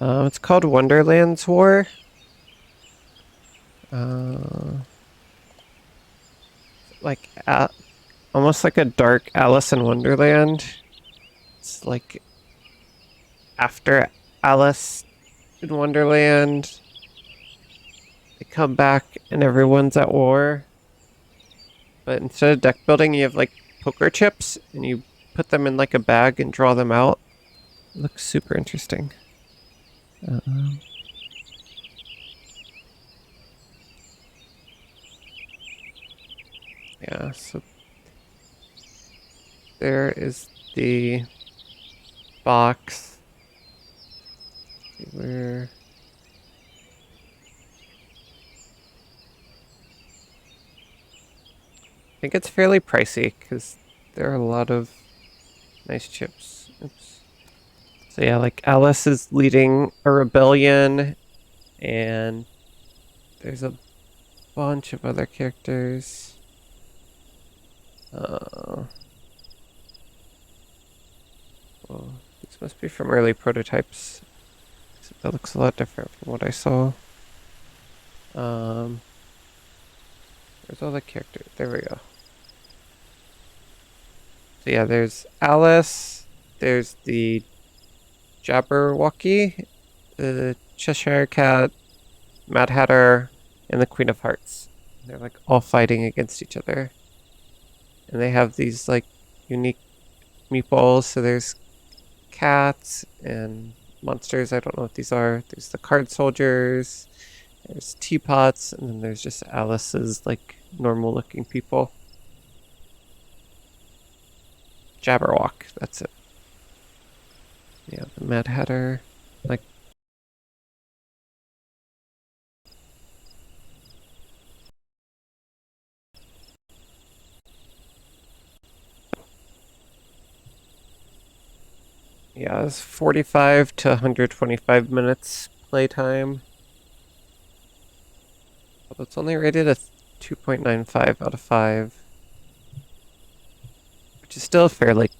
It's called Wonderlands War. Uh, like almost like a dark Alice in Wonderland. It's like after Alice in Wonderland, they come back and everyone's at war. But instead of deck building, you have like poker chips and you put them in like a bag and draw them out. It looks super interesting. Yeah, so there is the box. Where I think it's fairly pricey because there are a lot of nice chips. Oops. So yeah, like Alice is leading a rebellion, and there's a bunch of other characters. Well, these must be from early prototypes. So that looks a lot different from what I saw. Where's all the characters? There we go. So yeah, there's Alice. There's the Jabberwocky, the Cheshire Cat, Mad Hatter, and the Queen of Hearts. They're like all fighting against each other. And they have these like unique meatballs. So there's cats and monsters. I don't know what these are. There's the card soldiers. There's teapots, and then there's just Alice's like normal looking people. Jabberwock, that's it. Yeah, the Mad Hatter. Like yeah, it's 45 to 125 minutes playtime. But it's only rated a 2.95 out of 5. Which is still fairly.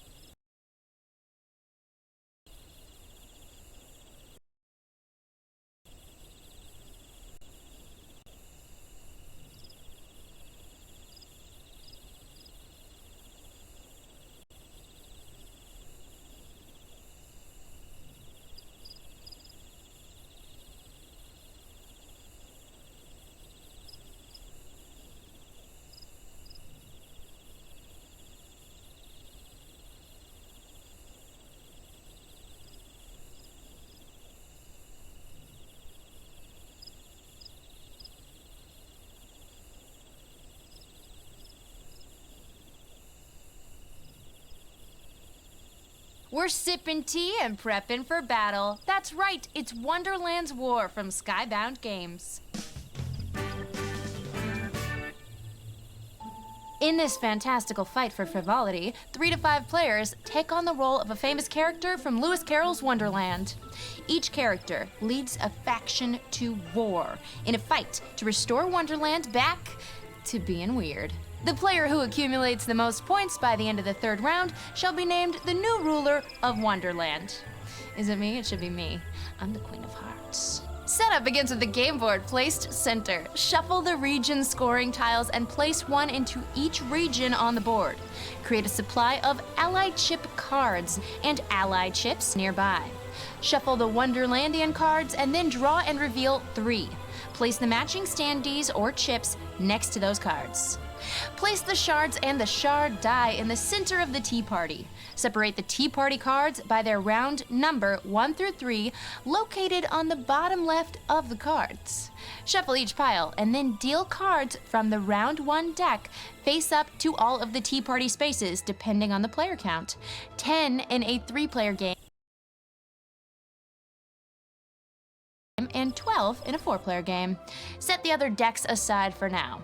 We're sipping tea and prepping for battle. That's right, it's Wonderlands War from Skybound Games. In this fantastical fight for frivolity, 3 to 5 players take on the role of a famous character from Lewis Carroll's Wonderland. Each character leads a faction to war in a fight to restore Wonderland back to being weird. The player who accumulates the most points by the end of the 3rd round shall be named the new ruler of Wonderland. Is it me? It should be me. I'm the Queen of Hearts. Setup begins with the game board placed center. Shuffle the region scoring tiles and place one into each region on the board. Create a supply of allied chip cards and allied chips nearby. Shuffle the Wonderlandian cards and then draw and reveal 3. Place the matching standees or chips next to those cards. Place the shards and the shard die in the center of the tea party. Separate the tea party cards by their round number 1 through 3, located on the bottom left of the cards. Shuffle each pile and then deal cards from the round 1 deck face up to all of the tea party spaces depending on the player count. 10 in a 3-player game and 12 in a 4-player game. Set the other decks aside for now.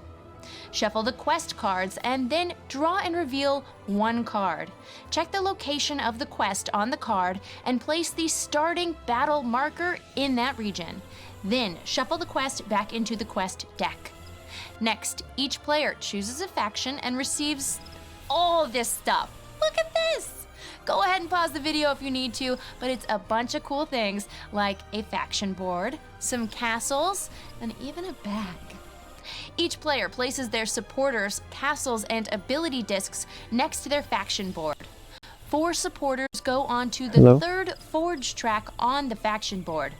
Shuffle the quest cards and then draw and reveal 1 card. Check the location of the quest on the card and place the starting battle marker in that region. Then shuffle the quest back into the quest deck. Next, each player chooses a faction and receives all this stuff. Look at this! Go ahead and pause the video if you need to, but it's a bunch of cool things like a faction board, some castles, and even a bag. Each player places their supporters, castles, and ability discs next to their faction board. 4 supporters go onto the third forge track on the faction board.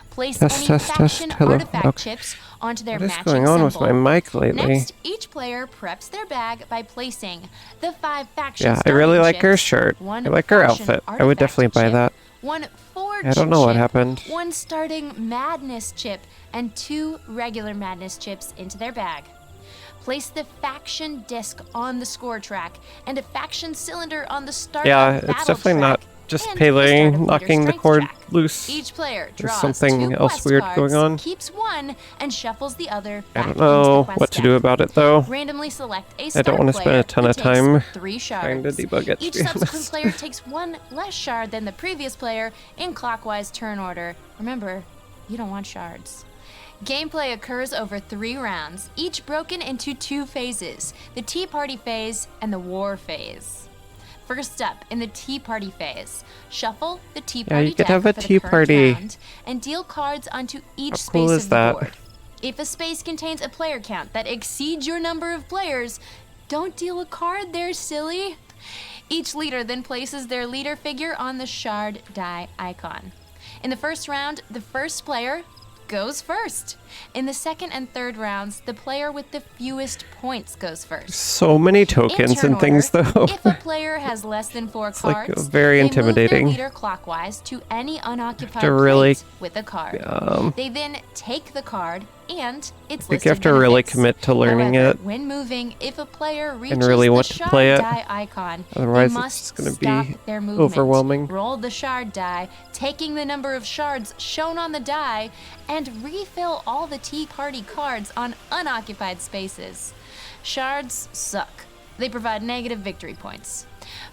Place any faction artifact chips onto their matching symbol. What is going on with my mic lately? Next, each player preps their bag by placing the 5 faction Yeah, I really like her chips, shirt. I 1 like her faction outfit. I would definitely buy chip, that. 1 forge I don't know what chip, happened. 1 starting madness chip, and 2 regular madness chips into their bag. Place the faction disc on the score track and a faction cylinder on the start Yeah, of battle it's definitely track not just and Pele the start of leader knocking the strength cord track. loose. Each player There's draws something 2 else quest weird cards, going on. keeps 1, and shuffles the other I back don't into the know quest what to deck. do about it though. Randomly select a I star don't want to spend player a ton who of takes time 3 trying to shards. debug it, to Each be subsequent honest. player takes 1 less shard than the previous player in clockwise turn order. Remember, you don't want shards. Gameplay occurs over 3 rounds, each broken into 2 phases, the Tea Party phase and the War phase. First up, in the Tea Party phase, shuffle the Tea Party you could deck have a for the tea current party. round and deal cards onto each How space cool is of the that? board. If a space contains a player count that exceeds your number of players, don't deal a card there, silly. Each leader then places their leader figure on the shard die icon. In the first round, the first player goes first. In the second and third rounds, the player with the fewest points goes first. So many tokens In turn and things order, though. If a player has less than 4 It's, like, cards, very they intimidating. move their leader clockwise to any unoccupied to really, plate with a card. They then take the card and it's I think you have to really commit to learning However, it. when moving, if a player reaches really the want to shard play it. die icon, Otherwise they it's must gonna stop be their movement. overwhelming. Roll the shard die, taking the number of shards shown on the die, and refill all the Tea Party cards on unoccupied spaces. Shards suck. They provide negative victory points.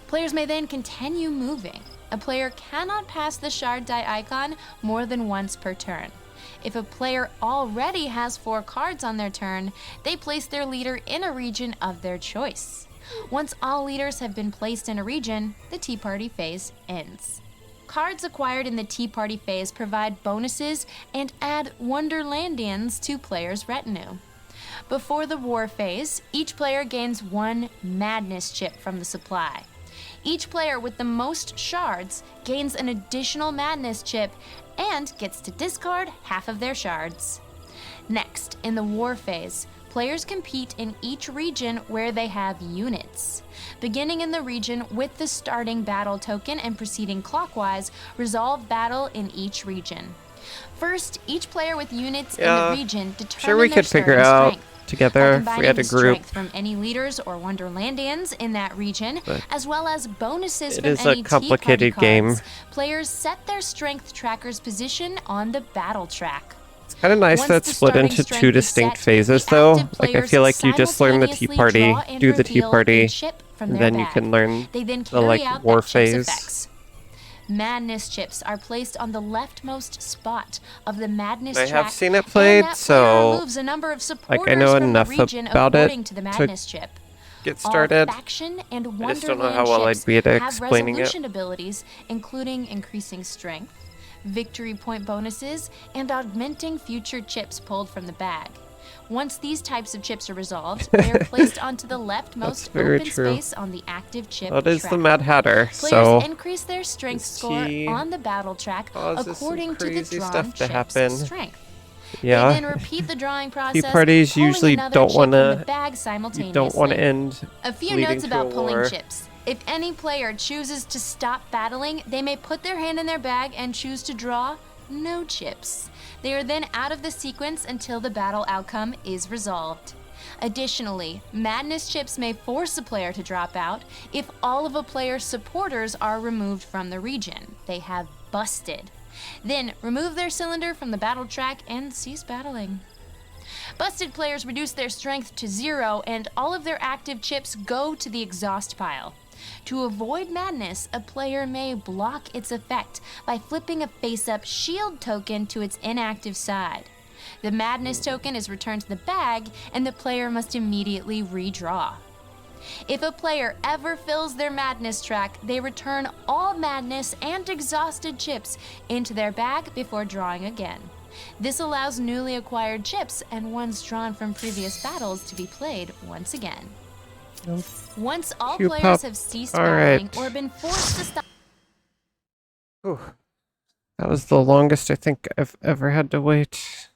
Players may then continue moving. A player cannot pass the shard die icon more than once per turn. If a player already has 4 cards on their turn, they place their leader in a region of their choice. Once all leaders have been placed in a region, the Tea Party phase ends. Cards acquired in the Tea Party phase provide bonuses and add Wonderlandians to players' retinue. Before the War phase, each player gains 1 Madness chip from the supply. Each player with the most shards gains an additional Madness chip and gets to discard half of their shards. Next, in the War phase, players compete in each region where they have units. Beginning in the region with the starting battle token and proceeding clockwise, resolve battle in each region. First, each player with units in the region determine Sure we their could figure starting out strength. together By if we had a combining the group. strength from any leaders or Wonderlandians in that region, But as well as bonuses it from is a any complicated Tea Party game. cards, players set their strength tracker's position on the battle track. It's kind of nice Once that the it's split starting into strength 2 is distinct set, phases the though. active Like I players feel like you just learn the Tea simultaneously Party, draw and do the Tea reveal a Party, chip from and their then you bag. can learn They then the carry out War that chip's phase. effects. Madness chips are placed on the leftmost spot of the Madness I track, have seen it and played, that so player removes a number of supporters I know from enough the region about it according to the to Madness chip. get All started. faction and I just don't know Wonderland how well chips I'd be at have explaining it. resolution abilities, including increasing strength, victory point bonuses, and augmenting future chips pulled from the bag. Once these types of chips are resolved, they are placed onto the leftmost very open true. space on the active chip That is track. the Mad Hatter, Players so increase their strength this score key on the battle track causes some according to the crazy drawn stuff to chip's happen. strength. yeah. They then repeat the drawing process, parties pulling usually another don't chip from wanna- the bag You simultaneously. don't want to end A few leading notes to about a pulling war. chips. If any player chooses to stop battling, they may put their hand in their bag and choose to draw no chips. They are then out of the sequence until the battle outcome is resolved. Additionally, Madness chips may force a player to drop out if all of a player's supporters are removed from the region. They have busted. Then remove their cylinder from the battle track and cease battling. Busted players reduce their strength to 0 and all of their active chips go to the exhaust pile. To avoid madness, a player may block its effect by flipping a face-up shield token to its inactive side. The madness token is returned to the bag and the player must immediately redraw. If a player ever fills their madness track, they return all madness and exhausted chips into their bag before drawing again. This allows newly acquired chips and ones drawn from previous battles to be played once again. Nope. Once all Cue players pop. have ceased All battling right. or been forced to stop. Whew. That was the longest I think I've ever had to wait.